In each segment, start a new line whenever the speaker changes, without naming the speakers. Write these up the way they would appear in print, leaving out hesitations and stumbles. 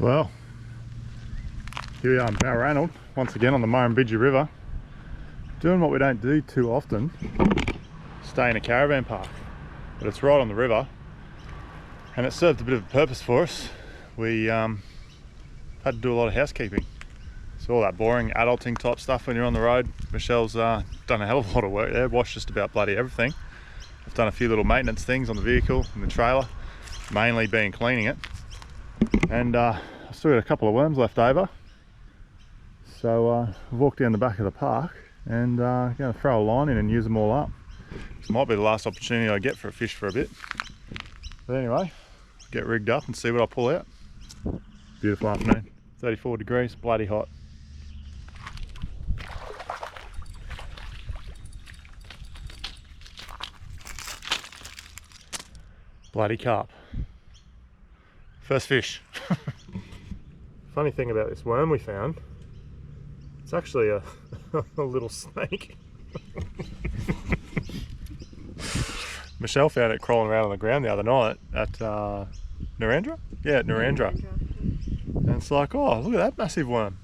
Well, here we are in Balranald, once again on the Murrumbidgee River, doing what we don't do too often, stay in a caravan park. But it's right on the river, and it served a bit of a purpose for us. We had to do a lot of housekeeping. So all that boring adulting type stuff when you're on the road. Michelle's done a hell of a lot of work there, washed just about bloody everything. I've done a few little maintenance things on the vehicle and the trailer, mainly being cleaning it. And I've still got a couple of worms left over. So I've walked down the back of the park and going to throw a line in and use them all up. This might be the last opportunity I get for a fish for a bit. But anyway, get rigged up and see what I pull out. Beautiful afternoon, 34 degrees, bloody hot. Bloody carp. First fish. Funny thing about this worm we found, it's actually a little snake. Michelle found it crawling around on the ground the other night at Narrandera? Yeah, at Narrandera. And it's like, oh, look at that massive worm.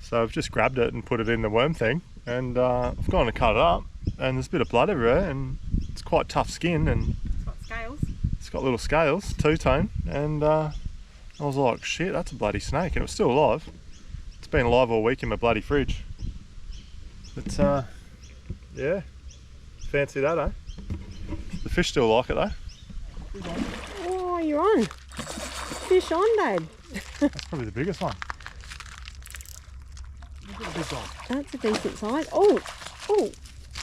So I've just grabbed it and put it in the worm thing, and I've gone to cut it up, and there's a bit of blood everywhere, and it's quite tough skin, and
it's got scales.
It's got little scales, two-tone, and I was like, shit, that's a bloody snake, and it was still alive. It's been alive all week in my bloody fridge. But yeah, fancy that, eh? The fish still like it though.
Oh, you're on. Fish on, babe.
That's probably the biggest one. Look at the big one.
That's a decent size. Oh, oh,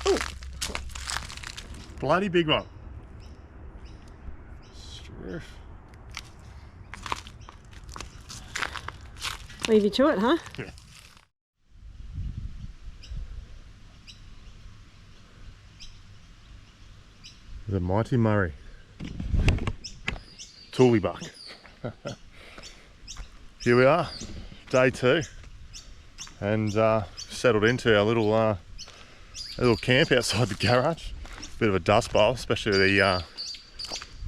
oh.
Bloody big one. Striff.
Leave you to it, huh?
Yeah. The mighty Murray. Tooleybuck. Here we are, day 2, and settled into our little camp outside the garage. Bit of a dust bowl, especially the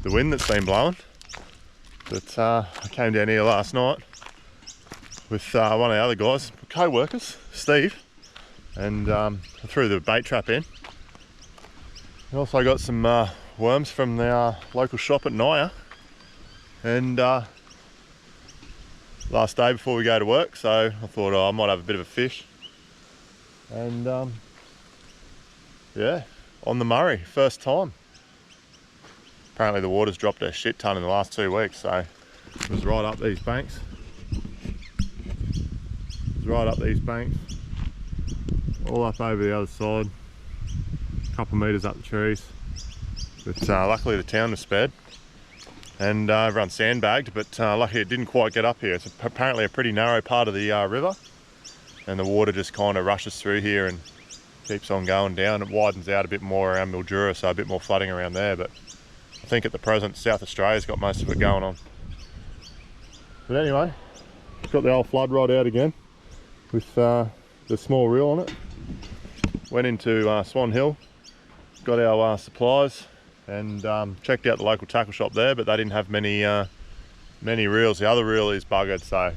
wind that's been blowing. But I came down here last night with one of the other guys, co-workers, Steve, and I threw the bait trap in. I also got some worms from the local shop at Naya, and last day before we go to work, so I thought I might have a bit of a fish. And yeah, on the Murray, first time. Apparently the water's dropped a shit ton in the last 2 weeks, so it was right up these banks. Right up these banks, all up over the other side, a couple of metres up the trees. But luckily the town was spared, and everyone sandbagged, but luckily it didn't quite get up here. It's apparently a pretty narrow part of the river, and the water just kind of rushes through here and keeps on going down. It widens out a bit more around Mildura, so a bit more flooding around there, but I think at the present South Australia's got most of it going on. But anyway, got the old flood rod out again with the small reel on it. Went into Swan Hill, got our supplies, and checked out the local tackle shop there, but they didn't have many reels. The other reel is buggered, so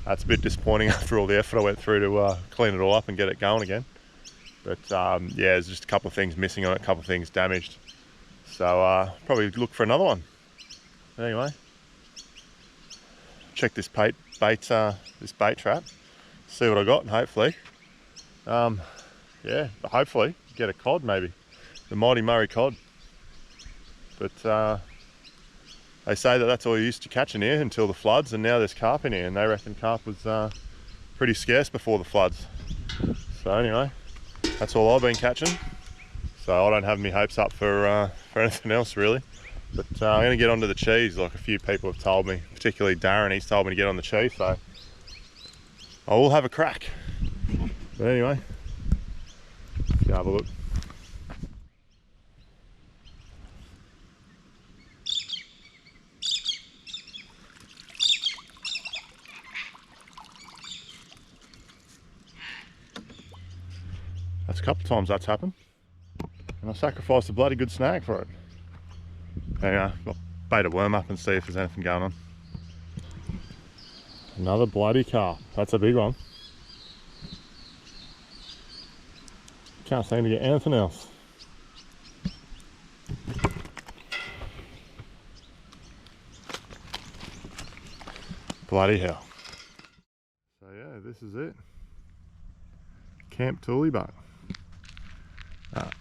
that's a bit disappointing after all the effort I went through to clean it all up and get it going again. But yeah, there's just a couple of things missing on it, a couple of things damaged. So probably look for another one. Anyway, check this bait trap, see what I got, and hopefully, yeah, hopefully get a cod, maybe the mighty Murray cod. But they say that that's all you used to catch in here until the floods, and now there's carp in here, and they reckon carp was pretty scarce before the floods. So anyway, that's all I've been catching. So I don't have any hopes up for anything else really. But I'm going to get onto the cheese, like a few people have told me, particularly Darren. He's told me to get on the cheese, so I will have a crack. But anyway, let's go have a look. That's a couple of times that's happened, and I sacrificed a bloody good snag for it. Anyway, I'll bait a worm up and see if there's anything going on. Another bloody carp. That's a big one. Can't seem to get anything else. Bloody hell. So yeah, this is it. Camp Tooleybuck.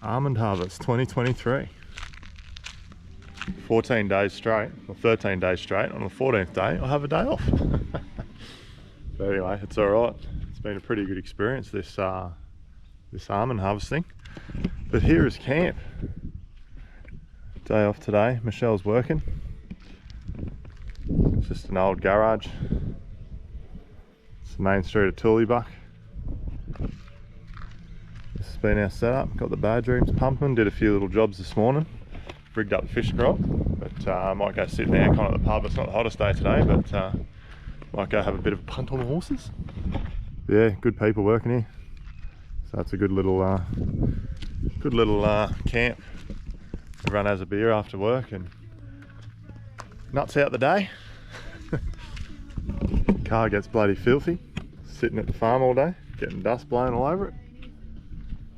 Almond Harvest 2023. 14 days straight, or 13 days straight. On the 14th day, I'll have a day off. But anyway, it's alright. It's been a pretty good experience, this almond harvesting. But here is camp. Day off today. Michelle's working. It's just an old garage. It's the main street of Tooleybuck. This has been our setup. Got the badge rooms pumping. Did a few little jobs this morning. Rigged up the fish grot. But I might go sit in the aircon at the pub. It's not the hottest day today, but might go have a bit of a punt on the horses. But yeah, good people working here. So it's a good little camp. Everyone has a beer after work and nuts out the day. Car gets bloody filthy, sitting at the farm all day, getting dust blown all over it.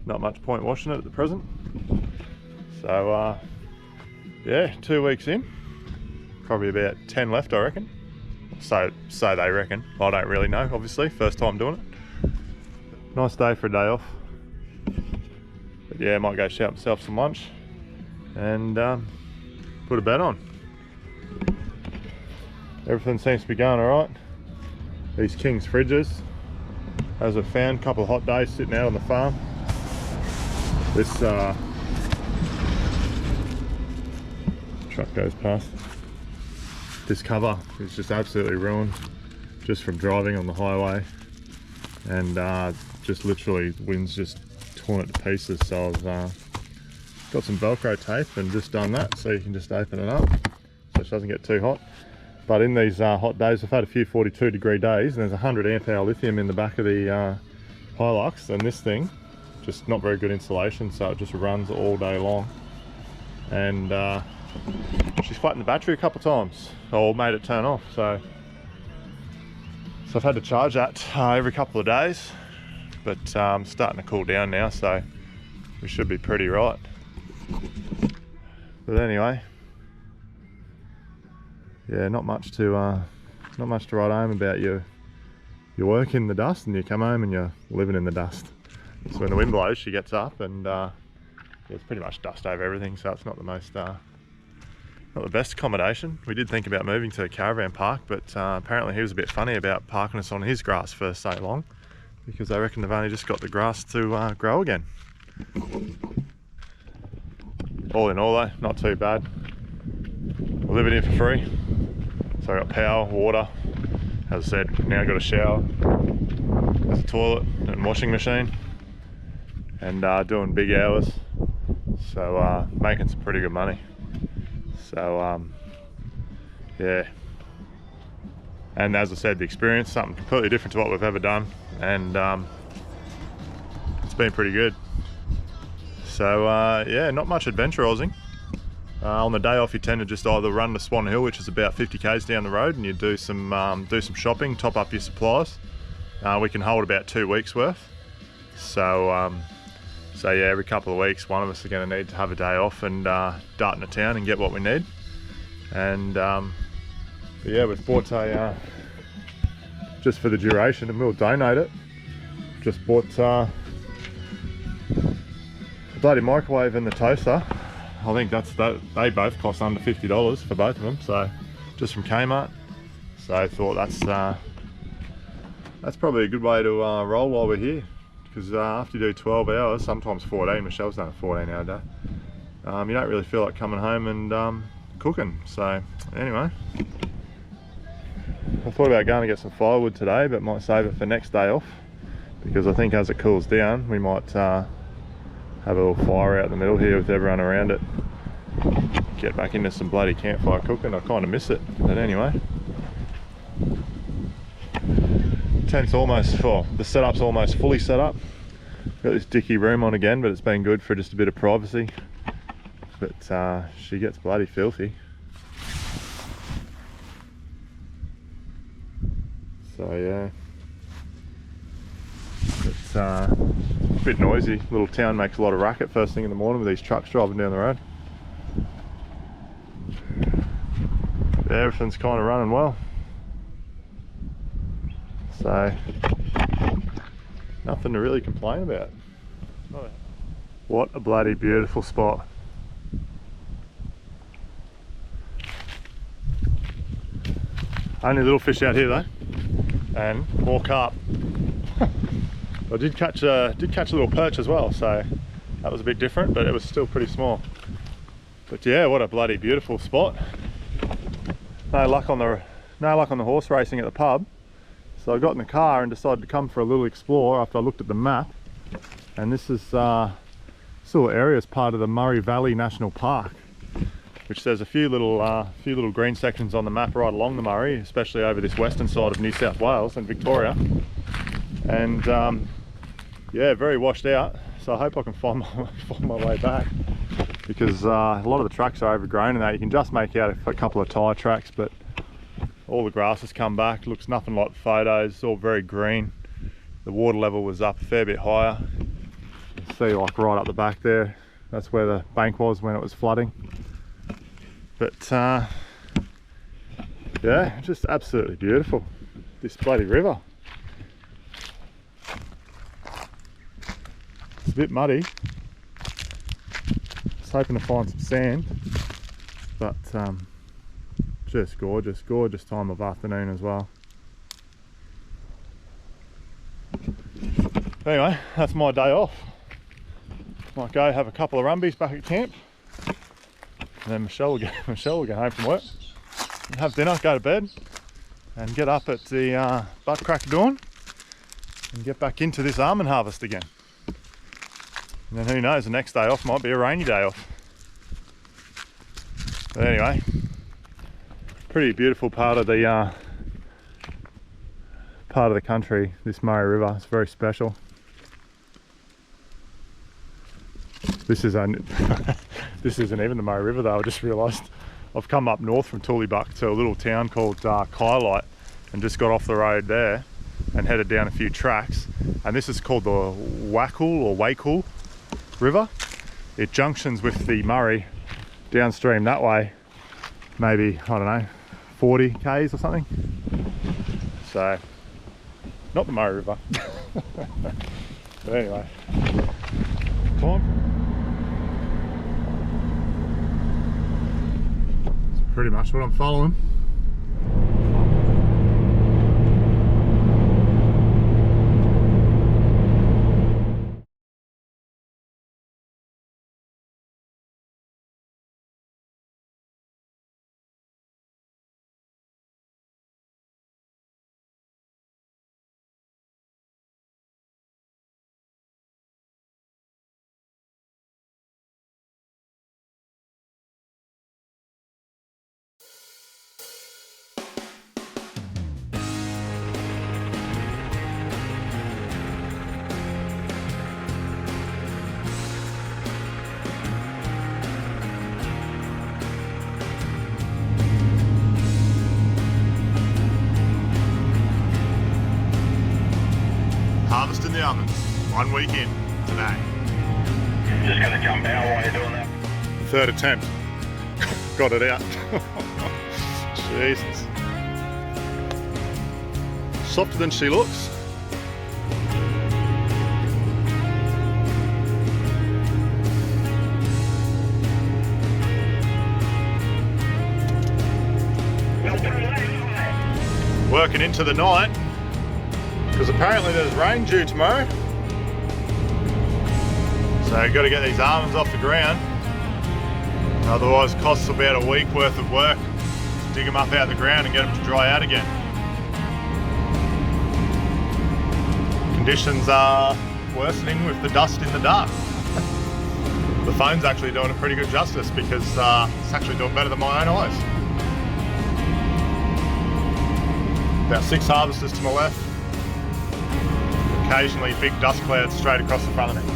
Not much point washing it at the present. So yeah, 2 weeks in, probably about 10 left I reckon. So they reckon. I don't really know, obviously, first time doing it. Nice day for a day off. But yeah, I might go shout myself some lunch and put a bed on. Everything seems to be going alright. These King's fridges, as I've found, a couple of hot days sitting out on the farm. This truck goes past. This cover is just absolutely ruined, just from driving on the highway, and just literally wind's just torn it to pieces. So I've got some Velcro tape and just done that, so you can just open it up so it doesn't get too hot. But in these hot days, I've had a few 42-degree days, and there's 100 amp hour lithium in the back of the Hilux, and this thing, just not very good insulation, so it just runs all day long. And she's flattened the battery a couple of times, or made it turn off. So I've had to charge that every couple of days, but I'm starting to cool down now, so we should be pretty right. But anyway, yeah, not much to write home about. You work in the dust and you come home and you're living in the dust. So when the wind blows, she gets up and it's pretty much dust over everything, so it's not the most not the best accommodation. We did think about moving to a caravan park, but apparently he was a bit funny about parking us on his grass for so long, because I reckon they've only just got the grass to grow again. All in all though, not too bad. We're living here for free. So I got power, water, as I said, now I've got a shower, there's a toilet and washing machine, and doing big hours, so making some pretty good money. So yeah, and as I said, the experience, something completely different to what we've ever done, and it's been pretty good. So yeah, not much adventurising. On the day off, you tend to just either run to Swan Hill, which is about 50 k's down the road, and you do some shopping, top up your supplies. We can hold about 2 weeks worth. So yeah, every couple of weeks, one of us are going to need to have a day off and dart into town and get what we need. And but yeah, we've bought a just for the duration, and we'll donate it. Just bought the bloody microwave and the toaster. I think they both cost under $50 for both of them, so just from Kmart. So I thought that's probably a good way to roll while we're here, because after you do 12 hours, sometimes 14, Michelle's done a 14-hour day, you don't really feel like coming home and cooking. So anyway, I thought about going to get some firewood today, but might save it for next day off, because I think as it cools down, we might have a little fire out in the middle here with everyone around it. Get back into some bloody campfire cooking. I kind of miss it, but anyway. Tent's almost full. The setup's almost fully set up. Got this dicky room on again, but it's been good for just a bit of privacy. But she gets bloody filthy. So yeah, it's a bit noisy. Little town makes a lot of racket first thing in the morning with these trucks driving down the road. Yeah, everything's kind of running well. So nothing to really complain about. What a bloody beautiful spot. Only little fish out here though, and more carp. I did catch a little perch as well, so that was a bit different, but it was still pretty small. But yeah, what a bloody beautiful spot. No luck on the horse racing at the pub, so I got in the car and decided to come for a little explore after I looked at the map. And this is this little area is part of the Murray Valley National Park, which there's a few little green sections on the map right along the Murray, especially over this western side of New South Wales and Victoria. And yeah, very washed out, so I hope I can find my way back, because a lot of the tracks are overgrown and that you can just make out a couple of tyre tracks, but all the grass has come back. Looks nothing like the photos. It's all very green. The water level was up a fair bit higher. You see, like right up the back there, that's where the bank was when it was flooding. But yeah, just absolutely beautiful, this bloody river. It's a bit muddy. Just hoping to find some sand, but just gorgeous time of afternoon as well. Anyway, that's my day off. Might go have a couple of rumbies back at camp, and then Michelle will go home from work and have dinner, go to bed, and get up at the butt crack of dawn and get back into this almond harvest again. And then who knows, the next day off might be a rainy day off. But anyway, pretty beautiful part of the country, this Murray River. It's very special. This isn't even the Murray River though. I just realised I've come up north from Tooleybuck to a little town called Kylite, and just got off the road there and headed down a few tracks. And this is called the Wakul River. It junctions with the Murray downstream that way, maybe, I don't know, 40 k's or something. So, not the Murray River. But anyway, come on. Pretty much what I'm following. Harvesting the almonds, 1 week in today.
Just gonna jump out while you're doing that.
Third attempt. Got it out. Jesus. Softer than she looks. Working into the night, because apparently there's rain due tomorrow. So you've got to get these almonds off the ground. Otherwise it costs about a week worth of work to dig them up out of the ground and get them to dry out again. Conditions are worsening with the dust in the dark. The phone's actually doing a pretty good justice, because it's actually doing better than my own eyes. About 6 harvesters to my left. Occasionally big dust clouds straight across the front of me.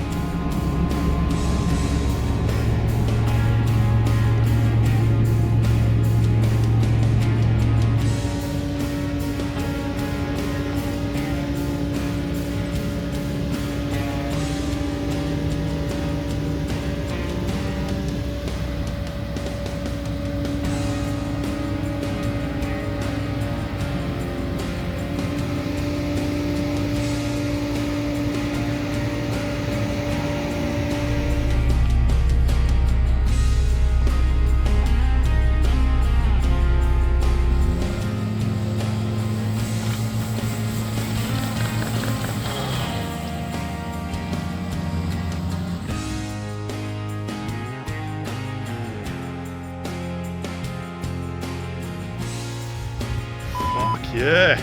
Yeah.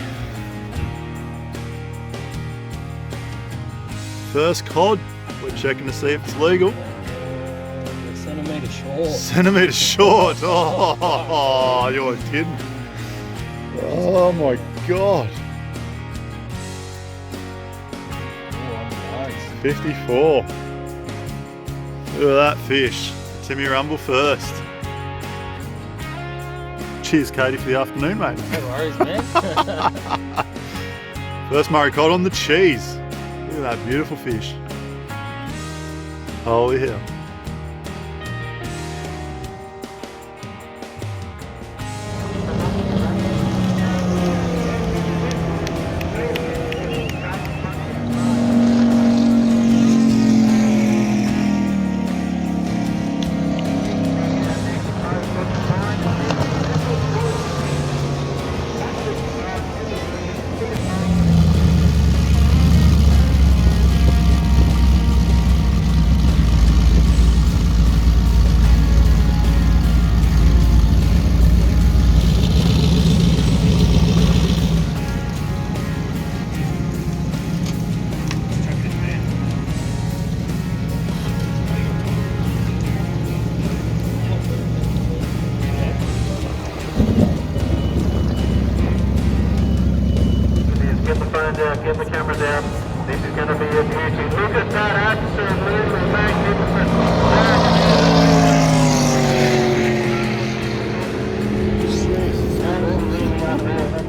First cod. We're checking to see if it's legal.
A centimetre short.
Centimetre short. Oh, you're kidding. Oh my god.
Oh, nice.
54. Look at that fish. Timmy Rumble first. Cheers, Katie, for the afternoon, mate.
No worries, man.
First Murray cod on the cheese. Look at that beautiful fish. Holy hell.
Get the camera down. This is going to be a beauty. Look at that absolutely magnificent. Absolutely up there.